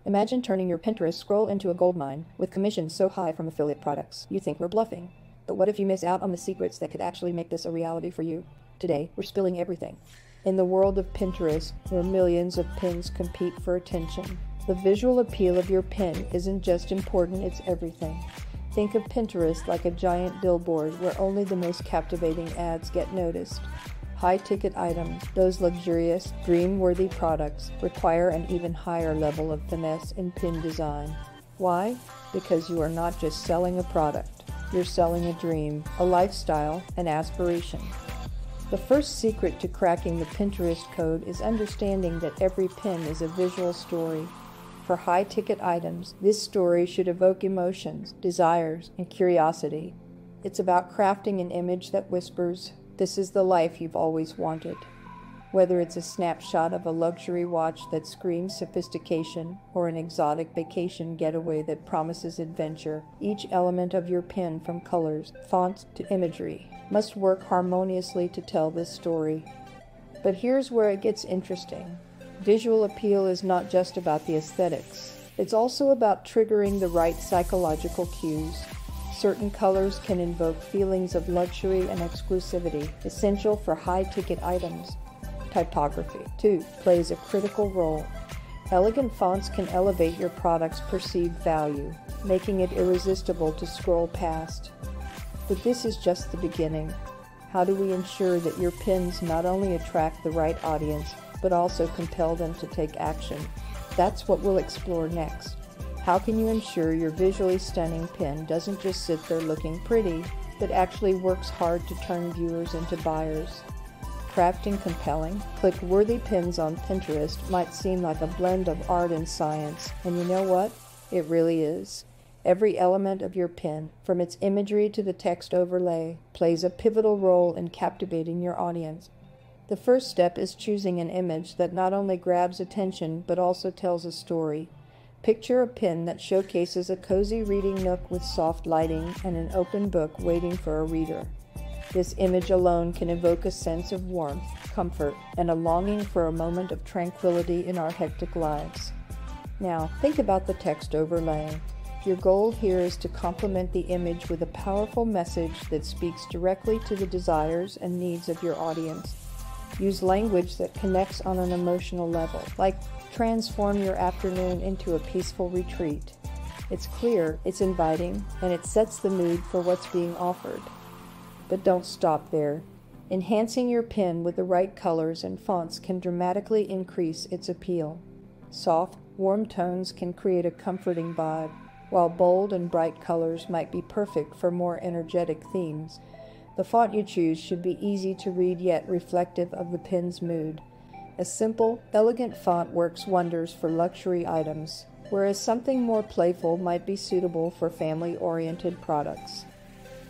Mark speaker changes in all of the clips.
Speaker 1: Imagine turning your Pinterest scroll into a goldmine with commissions so high from affiliate products. You think we're bluffing. But what if you miss out on the secrets that could actually make this a reality for you? Today, we're spilling everything. In the world of Pinterest, where millions of pins compete for attention, the visual appeal of your pin isn't just important, it's everything. Think of Pinterest like a giant billboard where only the most captivating ads get noticed. High-ticket items, those luxurious, dream-worthy products, require an even higher level of finesse in pin design. Why? Because you are not just selling a product. You're selling a dream, a lifestyle, an aspiration. The first secret to cracking the Pinterest code is understanding that every pin is a visual story. For high-ticket items, this story should evoke emotions, desires, and curiosity. It's about crafting an image that whispers, "This is the life you've always wanted." Whether it's a snapshot of a luxury watch that screams sophistication or an exotic vacation getaway that promises adventure, each element of your pin, from colors, fonts, to imagery, must work harmoniously to tell this story. But here's where it gets interesting. Visual appeal is not just about the aesthetics. It's also about triggering the right psychological cues. Certain colors can invoke feelings of luxury and exclusivity, essential for high-ticket items. Typography, too, plays a critical role. Elegant fonts can elevate your product's perceived value, making it irresistible to scroll past. But this is just the beginning. How do we ensure that your pins not only attract the right audience, but also compel them to take action? That's what we'll explore next. How can you ensure your visually stunning pin doesn't just sit there looking pretty, but actually works hard to turn viewers into buyers? Crafting compelling, click-worthy pins on Pinterest might seem like a blend of art and science, and you know what? It really is. Every element of your pin, from its imagery to the text overlay, plays a pivotal role in captivating your audience. The first step is choosing an image that not only grabs attention but also tells a story. Picture a pin that showcases a cozy reading nook with soft lighting and an open book waiting for a reader. This image alone can evoke a sense of warmth, comfort, and a longing for a moment of tranquility in our hectic lives. Now, think about the text overlay. Your goal here is to complement the image with a powerful message that speaks directly to the desires and needs of your audience. Use language that connects on an emotional level, like transform your afternoon into a peaceful retreat. It's clear, it's inviting, and it sets the mood for what's being offered. But don't stop there. Enhancing your pin with the right colors and fonts can dramatically increase its appeal. Soft, warm tones can create a comforting vibe, while bold and bright colors might be perfect for more energetic themes. The font you choose should be easy to read yet reflective of the pin's mood. A simple, elegant font works wonders for luxury items, whereas something more playful might be suitable for family-oriented products.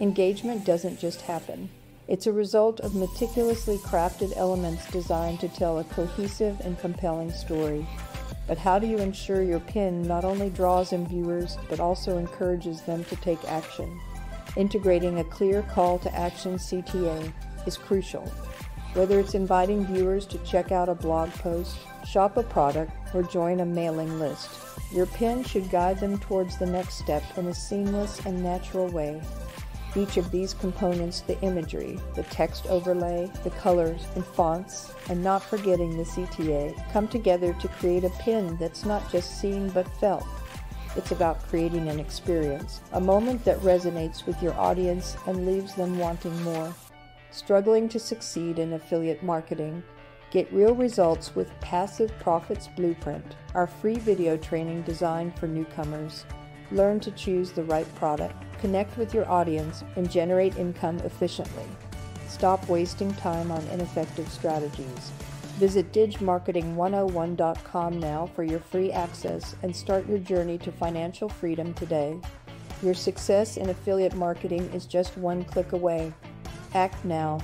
Speaker 1: Engagement doesn't just happen. It's a result of meticulously crafted elements designed to tell a cohesive and compelling story. But how do you ensure your pin not only draws in viewers, but also encourages them to take action? Integrating a clear call to action CTA is crucial. Whether it's inviting viewers to check out a blog post, shop a product, or join a mailing list, your pin should guide them towards the next step in a seamless and natural way. Each of these components, the imagery, the text overlay, the colors and fonts, and not forgetting the CTA, come together to create a pin that's not just seen but felt. It's about creating an experience, a moment that resonates with your audience and leaves them wanting more. Struggling to succeed in affiliate marketing? Get real results with Passive Profits Blueprint, our free video training designed for newcomers. Learn to choose the right product, connect with your audience, and generate income efficiently. Stop wasting time on ineffective strategies. Visit digmarketing101.com now for your free access and start your journey to financial freedom today. Your success in affiliate marketing is just one click away. Act now.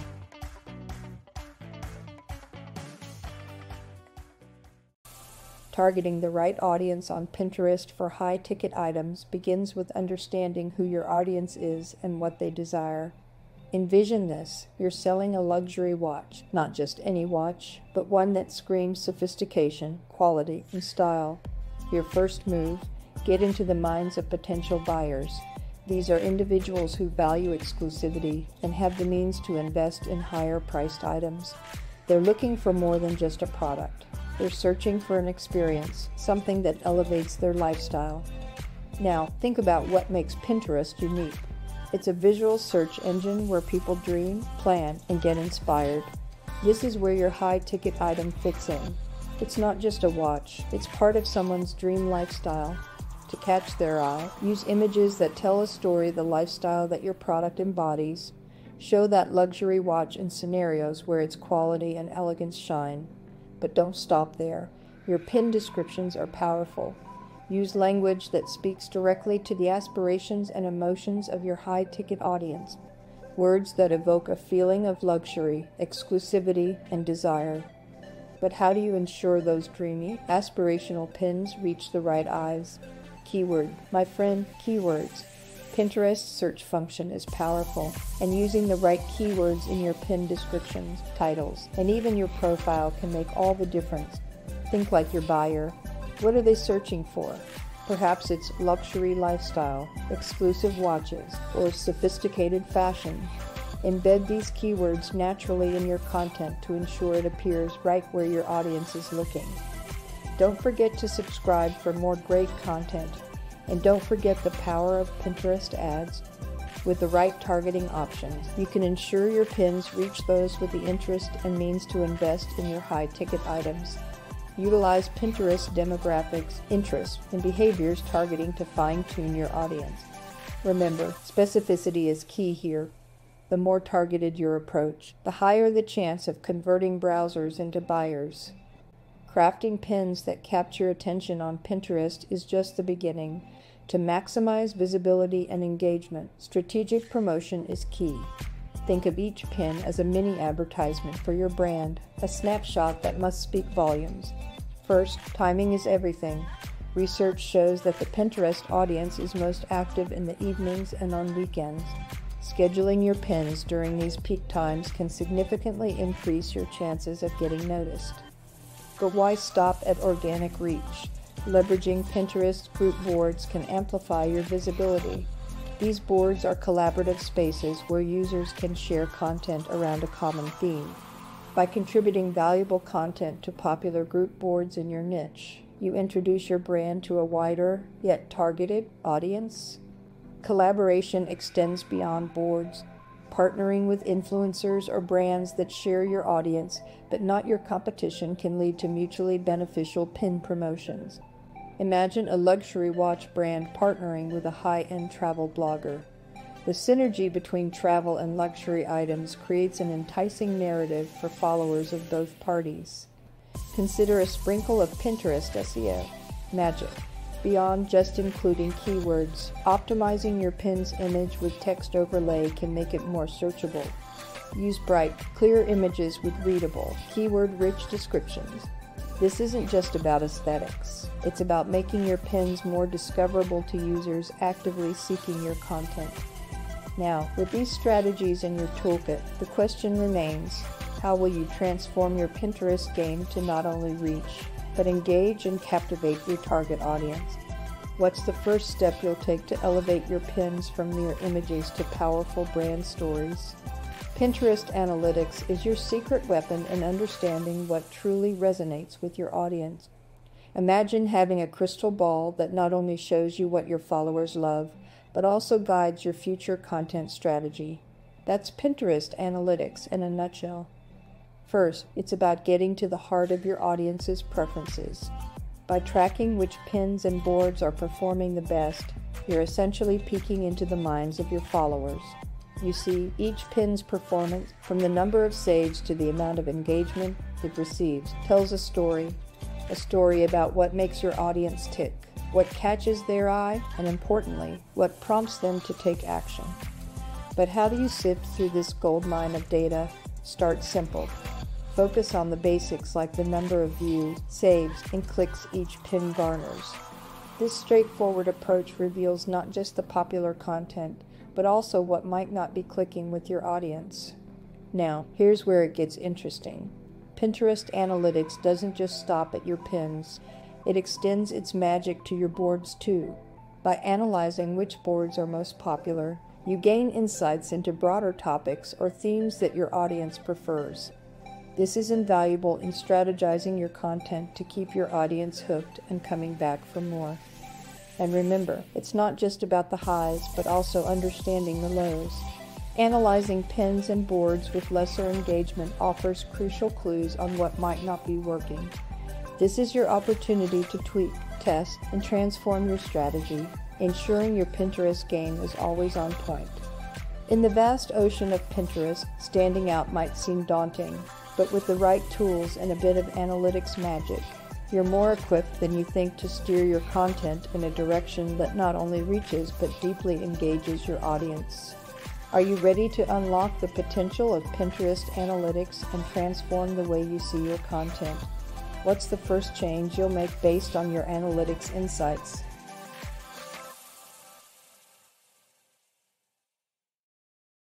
Speaker 1: Targeting the right audience on Pinterest for high-ticket items begins with understanding who your audience is and what they desire. Envision this. You're selling a luxury watch, not just any watch, but one that screams sophistication, quality, and style. Your first move, get into the minds of potential buyers. These are individuals who value exclusivity and have the means to invest in higher priced items. They're looking for more than just a product. They're searching for an experience, something that elevates their lifestyle. Now, think about what makes Pinterest unique. It's a visual search engine where people dream, plan, and get inspired. This is where your high-ticket item fits in. It's not just a watch, it's part of someone's dream lifestyle. To catch their eye, use images that tell a story of the lifestyle that your product embodies. Show that luxury watch in scenarios where its quality and elegance shine. But don't stop there. Your pin descriptions are powerful. Use language that speaks directly to the aspirations and emotions of your high-ticket audience. Words that evoke a feeling of luxury, exclusivity, and desire. But how do you ensure those dreamy, aspirational pins reach the right eyes? Keyword. My friend, keywords. Pinterest's search function is powerful, and using the right keywords in your pin descriptions, titles, and even your profile can make all the difference. Think like your buyer. What are they searching for? Perhaps it's luxury lifestyle, exclusive watches, or sophisticated fashion. Embed these keywords naturally in your content to ensure it appears right where your audience is looking. Don't forget to subscribe for more great content. And don't forget the power of Pinterest ads. With the right targeting options, you can ensure your pins reach those with the interest and means to invest in your high-ticket items. Utilize Pinterest demographics, interests, and behaviors targeting to fine-tune your audience. Remember, specificity is key here. The more targeted your approach, the higher the chance of converting browsers into buyers. Crafting pins that capture attention on Pinterest is just the beginning. To maximize visibility and engagement, strategic promotion is key. Think of each pin as a mini advertisement for your brand, a snapshot that must speak volumes. First, timing is everything. Research shows that the Pinterest audience is most active in the evenings and on weekends. Scheduling your pins during these peak times can significantly increase your chances of getting noticed. But why stop at organic reach? Leveraging Pinterest group boards can amplify your visibility. These boards are collaborative spaces where users can share content around a common theme. By contributing valuable content to popular group boards in your niche, you introduce your brand to a wider, yet targeted, audience. Collaboration extends beyond boards. Partnering with influencers or brands that share your audience but not your competition can lead to mutually beneficial pin promotions. Imagine a luxury watch brand partnering with a high-end travel blogger. The synergy between travel and luxury items creates an enticing narrative for followers of both parties. Consider a sprinkle of Pinterest SEO magic. Beyond just including keywords, optimizing your pin's image with text overlay can make it more searchable. Use bright, clear images with readable, keyword-rich descriptions. This isn't just about aesthetics. It's about making your pins more discoverable to users actively seeking your content. Now, with these strategies in your toolkit, the question remains, how will you transform your Pinterest game to not only reach, but engage and captivate your target audience? What's the first step you'll take to elevate your pins from mere images to powerful brand stories? Pinterest Analytics is your secret weapon in understanding what truly resonates with your audience. Imagine having a crystal ball that not only shows you what your followers love, but also guides your future content strategy. That's Pinterest Analytics in a nutshell. First, it's about getting to the heart of your audience's preferences. By tracking which pins and boards are performing the best, you're essentially peeking into the minds of your followers. You see, each pin's performance, from the number of saves to the amount of engagement it receives, tells a story about what makes your audience tick, what catches their eye, and importantly, what prompts them to take action. But how do you sift through this goldmine of data? Start simple. Focus on the basics like the number of views, saves, and clicks each pin garners. This straightforward approach reveals not just the popular content, but also what might not be clicking with your audience. Now, here's where it gets interesting. Pinterest Analytics doesn't just stop at your pins. it extends its magic to your boards too. By analyzing which boards are most popular, you gain insights into broader topics or themes that your audience prefers. This is invaluable in strategizing your content to keep your audience hooked and coming back for more. And remember, it's not just about the highs, but also understanding the lows. Analyzing pins and boards with lesser engagement offers crucial clues on what might not be working. This is your opportunity to tweak, test, and transform your strategy, ensuring your Pinterest game is always on point. In the vast ocean of Pinterest, standing out might seem daunting, but with the right tools and a bit of analytics magic, you're more equipped than you think to steer your content in a direction that not only reaches but deeply engages your audience. Are you ready to unlock the potential of Pinterest analytics and transform the way you see your content? What's the first change you'll make based on your analytics insights?